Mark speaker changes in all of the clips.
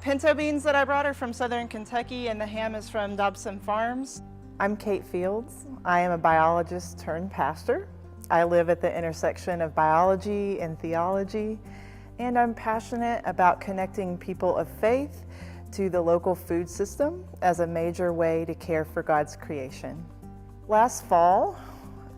Speaker 1: pinto beans that I brought are from Southern Kentucky, and the ham is from Dobson Farms. I'm Kate Fields. I am a biologist turned pastor. I live at the intersection of biology and theology, and I'm passionate about connecting people of faith to the local food system as a major way to care for God's creation. Last fall,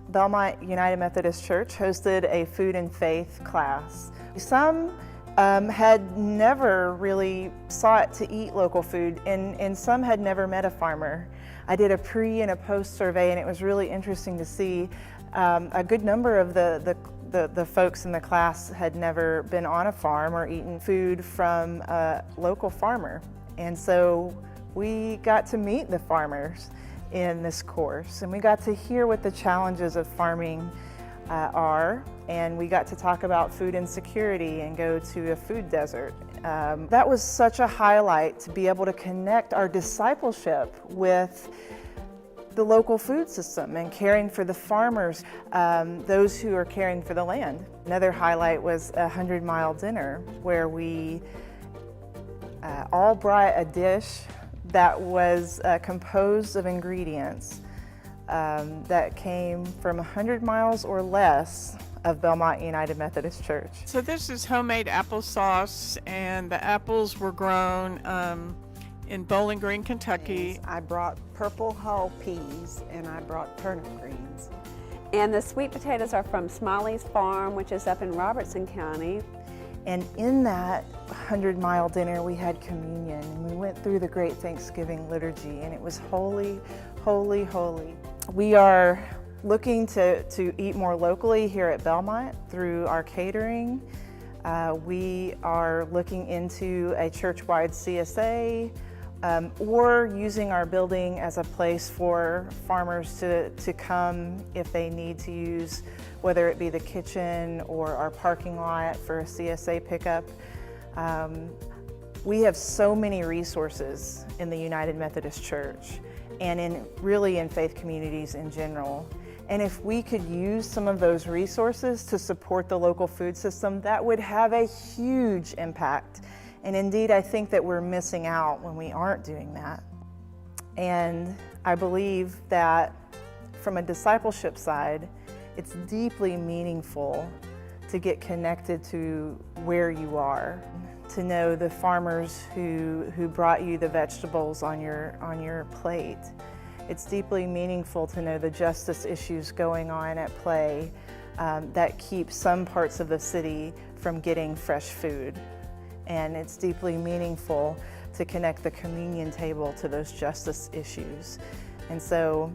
Speaker 1: Belmont United Methodist Church hosted a food and faith class. Some had never really sought to eat local food, and some had never met a farmer. I did a pre and a post survey, and it was really interesting to see a good number of the folks in the class had never been on a farm or eaten food from a local farmer. And so we got to meet the farmers in this course, and we got to hear what the challenges of farming are, and we got to talk about food insecurity and go to a food desert. That was such a highlight to be able to connect our discipleship with the local food system and caring for the farmers, those who are caring for the land. Another highlight was a 100-mile dinner where we all brought a dish that was composed of ingredients that came from 100 miles or less of Belmont United Methodist Church.
Speaker 2: So this is homemade applesauce, and the apples were grown in Bowling Green, Kentucky.
Speaker 3: I brought purple hull peas and I brought turnip greens.
Speaker 4: And the sweet potatoes are from Smiley's Farm, which is up in Robertson County.
Speaker 1: And in that 100-mile dinner, we had communion, and we went through the Great Thanksgiving Liturgy, and it was holy, holy, holy. We are looking to eat more locally here at Belmont through our catering. We are looking into a church-wide CSA, or using our building as a place for farmers to come if they need to use, whether it be the kitchen or our parking lot for a CSA pickup. We have so many resources in the United Methodist Church and really in faith communities in general. And if we could use some of those resources to support the local food system, that would have a huge impact. And indeed, I think that we're missing out when we aren't doing that. And I believe that from a discipleship side, it's deeply meaningful to get connected to where you are, to know the farmers who brought you the vegetables on your plate. It's deeply meaningful to know the justice issues going on at play that keep some parts of the city from getting fresh food. And it's deeply meaningful to connect the communion table to those justice issues. And so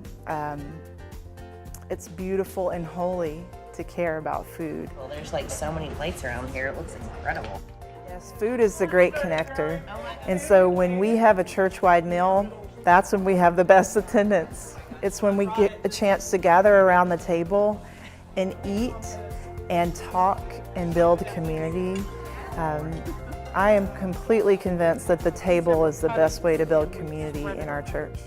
Speaker 1: it's beautiful and holy to care about food.
Speaker 5: Well, there's like so many plates around here, it looks incredible.
Speaker 1: Yes, food is the great connector. And so when we have a church-wide meal, that's when we have the best attendance. It's when we get a chance to gather around the table and eat and talk and build community. I am completely convinced that the table is the best way to build community in our church.